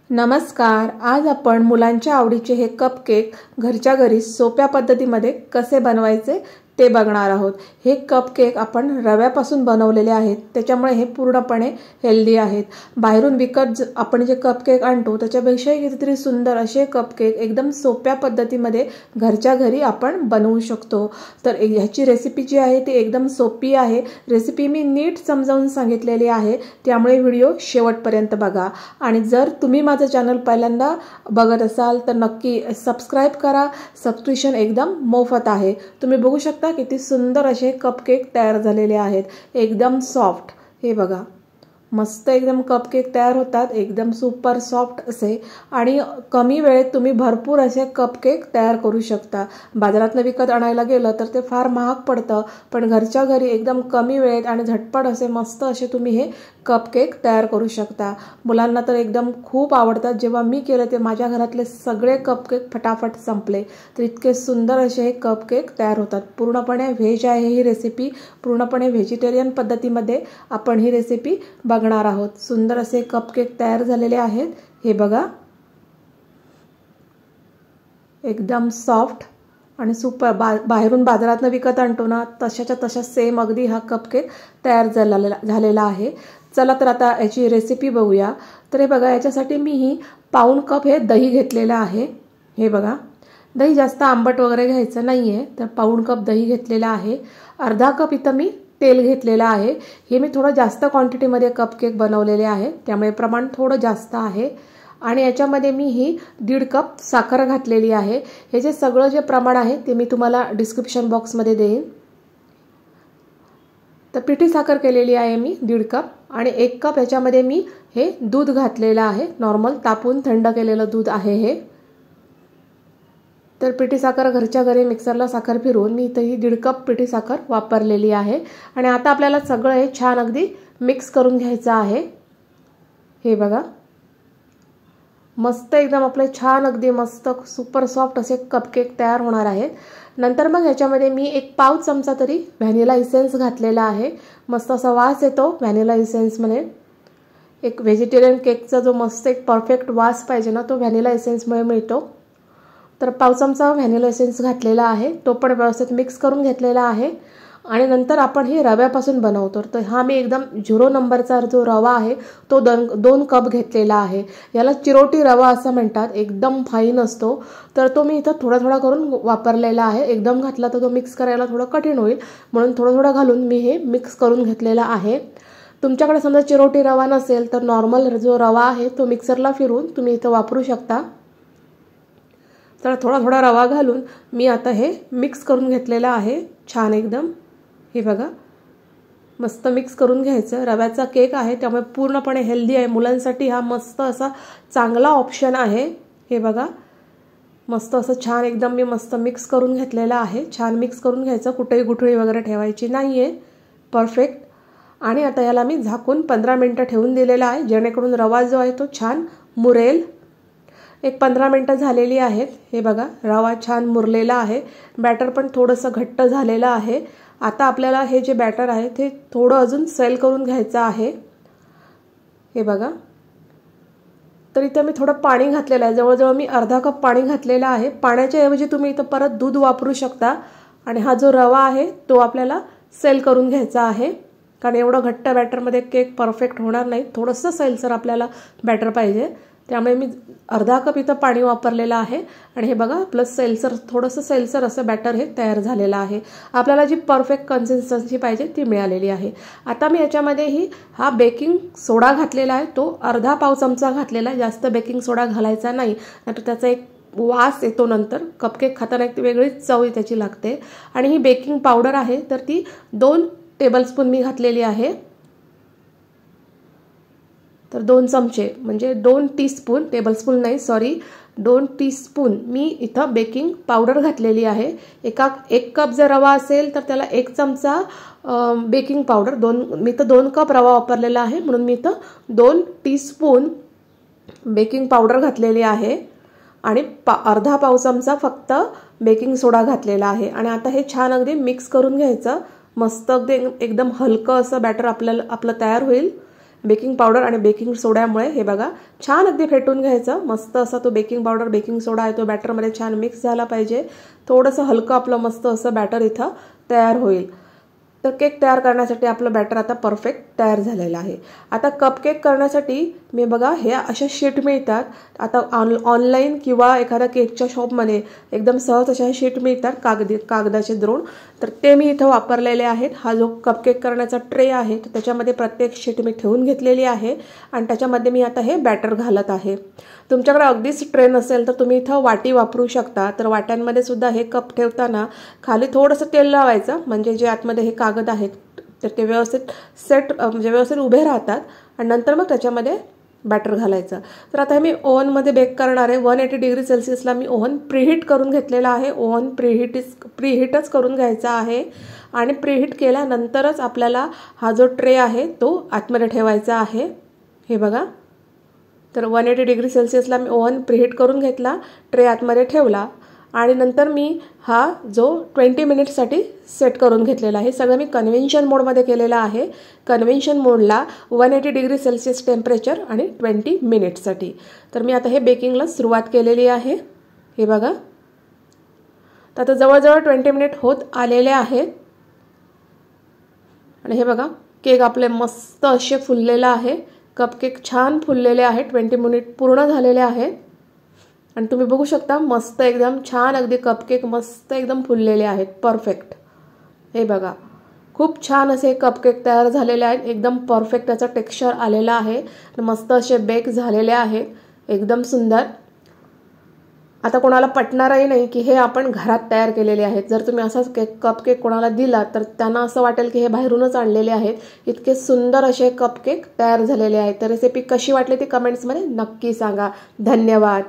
नमस्कार। आज आपण मुलांच्या आवडीचे हे कपकेक घरच्या घरी सोप्या पद्धतीमध्ये कसे बनवायचे ते बघणार आहोत। हे कपकेक आपण रव्यापासून बनवलेले आहेत, त्याच्यामुळे हे पूर्णपणे हेल्दी आहेत। बाहेरून विकत आपण जे कपकेक आणतो त्याच्यापेक्षा कितीतरी सुंदर असे कपकेक एकदम सोप्या पद्धतीमध्ये घरच्या घरी आपण बनवू शकतो। तर ह्याची रेसिपी जी आहे ती एकदम सोपी आहे। रेसिपी मी नीट समजावून सांगितलेली आहे, त्यामुळे व्हिडिओ शेवटपर्यंत बघा। आणि जर तुम्ही माझं चॅनल पहिल्यांदा बघत असाल तर नक्की सबस्क्राइब करा। सबस्क्रिप्शन एकदम मोफत आहे। तुम्ही बघू शकता किती सुंदर असे कपकेक तयार झालेले आहेत, एकदम सॉफ्ट। हे बघा, मस्त एकदम कपकेक तयार होतात, एकदम सुपर सॉफ्ट असे। आणि कमी वेळेत तुम्ही भरपूर असे कपकेक तयार करू शकता। बाजारातून विकत आणायला गेलं तर ते फार महाग पडतं, पण घरच्या घरी एकदम कमी वेळेत आणि झटपट असे मस्त असे तुम्ही हे कपकेक तयार करू शकता। मुलांना तर एकदम खूप आवडतात। जेव्हा मी केलं ते माझ्या घरातले सगळे कपकेक फटाफट संपले। तर इतके सुंदर असे हे कपकेक तयार होतात। पूर्णपणे व्हेज आहे ही रेसिपी, पूर्णपणे व्हेजिटेरियन पद्धतीमध्ये आपण ही रेसिपी बघणार आहोत। सुंदर असे कपकेक तयार झालेले आहेत। हे बघा, एकदम सॉफ्ट आणि सुपर। बाहेरून बाजारातून विकत आणतो ना तशाच्या तशा सेम अगदी हा कपकेक तयार झालेला आहे। चला तर आता याची रेसिपी बघूया। तर हे बघा, याच्यासाठी मी ही पाऊण कप हे दही घेतलेलं आहे। हे बघा, दही जास्त आंबट वगैरे घ्यायचं नाही आहे, तर पाऊण कप दही घेतलेला आहे। अर्धा कप इथं मी तेल घेतलेलं आहे। हे मी थोडं जास्त क्वांटिटीमध्ये कपकेक बनवलेले आहे, त्यामुळे प्रमाण थोडं जास्त आहे। आणि याच्यामध्ये मी ही 1.5 कप साखर घातलेली आहे। हे जे सगळं जे प्रमाण आहे ते मी तुम्हाला डिस्क्रिप्शन बॉक्समध्ये देईन। तर पिठी साखर केलेली आहे मी 1.5 कप, आणि 1 कप याच्यामध्ये मी हे दूध घातलेलं आहे। नॉर्मल तापून थंड केलेलं दूध आहे हे। तर पिठी साखर घरच्या घरी मिक्सरला साखर फिरवून मी इथे ही 1.5 कप पिठी साखर वापरलेली आहे। आणि आता आपल्याला सगळं हे छान अगदी मिक्स करून घ्यायचं आहे। हे बघा, मस्त एकदम आपले छान अगदी मस्त सुपर सॉफ्ट असे कपकेक तयार होणार आहेत। नंतर मग याच्यामध्ये मी 1 पाव चमचा तरी व्हॅनिला इसेन्स घातलेला आहे। मस्त असा वास येतो व्हॅनिला इसेन्समध्ये। एक व्हेजिटेरियन केकचा जो मस्त एक परफेक्ट वास पाहिजे ना, तो व्हॅनिला इसेन्समुळे मिळतो। तर पाव चमचा व्हॅनिला इसेन्स घातलेला आहे, तो पण व्यवस्थित मिक्स करून घेतलेला आहे। आणि नंतर आपण हे रव्यापासून बनवतो। तर हा मी एकदम 0 नंबरचा जो रवा आहे तो 2 कप घेतलेला आहे। याला चिरोटी रवा असं म्हणतात, एकदम फाईन असतो। तर तो मी इथं थोडा थोडा करून वापरलेला आहे। एकदम घातला तर तो मिक्स करायला थोडं कठीण होईल, म्हणून थोडं थोडं घालून मी हे मिक्स करून घेतलेला आहे। तुमच्याकडे समजा चिरोटी रवा नसेल तर नॉर्मल जो रवा आहे तो मिक्सरला फिरवून तुम्ही इथं वापरू शकता। तर थोडा थोडा रवा घालून मी आता हे मिक्स करून घेतलेला आहे छान एकदम। हे बघा, मस्त मिक्स करून घ्यायचं। रव्याचा केक आहे त्यामुळे पूर्णपणे हेल्दी आहे। मुलांसाठी हा मस्त असा चांगला ऑप्शन आहे। हे बघा, मस्त असं छान एकदम मी मस्त मिक्स करून घेतलेला आहे। छान मिक्स करून घ्यायचं, कुठेही गुठळी वगैरे ठेवायची नाही आहे, परफेक्ट। आणि आता याला मी झाकून 15 मिनिटं ठेवून दिलेला आहे, जेणेकरून रवा जो आहे तो छान मुरेल। एक 15 मिनिटं झालेली आहेत। हे बघा, रवा छान मुरलेला आहे, बॅटर पण थोडंसं घट्ट झालेलं आहे। आता आपल्याला हे जे बॅटर आहे ते थोडं अजून सेल करून घ्यायचं आहे। हे बघा, तर इथं मी थोडं पाणी घातलेलं आहे, जवळजवळ मी अर्धा कप पाणी घातलेलं आहे। पाण्याच्या ऐवजी तुम्ही इथं परत दूध वापरू शकता। आणि हा जो रवा आहे तो आपल्याला सेल करून घ्यायचा आहे, कारण एवढं घट्ट बॅटरमध्ये केक परफेक्ट होणार नाही, थोडंसं सैलसर आपल्याला बॅटर पाहिजे। त्यामुळे मी अर्धा कप इथं पाणी वापरलेलं आहे। आणि हे बघा, प्लस सैलसर थोडंसं सैलसर असं बॅटर हे तयार झालेलं आहे। आपल्याला जी परफेक्ट कन्सिस्टन्सी पाहिजे ती मिळालेली आहे। आता मी याच्यामध्ये हा बेकिंग सोडा घातलेला आहे, तो अर्धा पाव चमचा घातलेला आहे। जास्त बेकिंग सोडा घालायचा नाही, नाहीतर त्याचा एक वास येतो, नंतर कपकेक खाताना एक वेगळीच चव त्याची लागते। आणि ही बेकिंग पावडर आहे तर ती 2 टेबलस्पून मी घातलेली आहे। तर 2 चमचे म्हणजे 2 टीस्पून, टेबलस्पून नाही सॉरी, 2 टीस्पून मी इथं बेकिंग पावडर घातलेली आहे। 1 कप जर रवा असेल तर त्याला 1 चमचा बेकिंग पावडर, मी तर 2 कप रवा वापरलेला आहे, म्हणून मी इथं 2 टीस्पून बेकिंग पावडर घातलेली आहे। आणि अर्धा पाव चमचा फक्त बेकिंग सोडा घातलेला आहे। आणि आता हे छान अगदी मिक्स करून घ्यायचं। मस्त अगदी एकदम हलकं असं बॅटर आपलं तयार होईल। बेकिंग पावडर आणि बेकिंग सोड्यामुळे हे बघा छान अगदी फेटून घ्यायचं. मस्त असा तो बेकिंग पावडर बेकिंग सोडा आहे तो बॅटरमध्ये छान मिक्स झाला पाहिजे. थोडंसं हलकं आपलं मस्त असं बॅटर इथं तयार होईल. तर केक तयार करण्यासाठी आपलं बॅटर आता परफेक्ट तयार झालेलं आहे. आता कपकेक करण्यासाठी मी बघा हे अशा शीट मिळतात. आता ऑनलाईन किंवा एखाद्या केकच्या शॉपमध्ये एकदम सहज अशा शीट मिळतात कागदाचे द्रोण. तर ते मी इथं वापरलेले आहेत. हा जो कपकेक करण्याचा ट्रे आहे तर त्याच्यामध्ये प्रत्येक शीट मी ठेवून घेतलेली आहे आणि त्याच्यामध्ये मी आता हे बॅटर घालत आहे. तुमच्याकडे अगदीच ट्रे नसेल तर तुम्ही इथं वाटी वापरू शकता. तर वाट्यांमध्ये सुद्धा हे कप ठेवताना खाली थोडंसं तेल लावायचं म्हणजे जे आतमध्ये हे कागद आहेत तर ते व्यवस्थित म्हणजे व्यवस्थित उभे राहतात आणि नंतर मग त्याच्यामध्ये बॅटर घालायचं. तर आता मी ओव्हनमध्ये बेक करणार आहे. 180 डिग्री सेल्सिअसला मी ओव्हन प्रीहीट करून घेतलेला आहे. ओव्हन प्रीहीटच करून घ्यायचा आहे आणि प्रीहीट केल्यानंतरच आपल्याला हा जो ट्रे आहे तो आतमध्ये ठेवायचा आहे. हे बघा, तर 180 डिग्री सेल्सिअसला मी ओव्हन प्रीहीट करून घेतला, ट्रे आतमध्ये ठेवला आणि नंतर मी हा जो 20 मिनिट्ससाठी सेट करून घेतलेला आहे. सगळं मी कन्व्हेन्शन मोडमध्ये केलेलं आहे. कन्व्हेन्शन मोडला 180 डिग्री सेल्सिअस टेम्परेचर आणि 20 मिनिट्ससाठी. तर मी आता हे बेकिंगला सुरुवात केलेली आहे. हे बघा, तर आता जवळजवळ 20 मिनिट होत आलेले आहेत आणि हे बघा केक आपले मस्त असे फुललेला आहे. कपकेक छान फुललेले आहेत. 20 मिनिट पूर्ण झालेले आहेत आणि तुम्ही बघू शकता मस्त एकदम छान अगदी कपकेक मस्त एकदम फुललेले आहेत परफेक्ट. हे बघा खूप छान असे कपकेक तयार झालेले आहेत. एकदम परफेक्ट त्याचा टेक्स्चर आलेला आहे. मस्त असे बेक झालेले आहेत एकदम सुंदर. आता कोणाला पटणारही नाही की हे आपण घरात तयार केलेले आहेत. जर तुम्ही असाच कपकेक कोणाला दिला तर त्यांना असं वाटेल की हे बाहेरूनच आणलेले आहेत. इतके सुंदर असे कपकेक तयार झालेले आहेत. तर रेसिपी कशी वाटली ती कमेंट्समध्ये नक्की सांगा. धन्यवाद.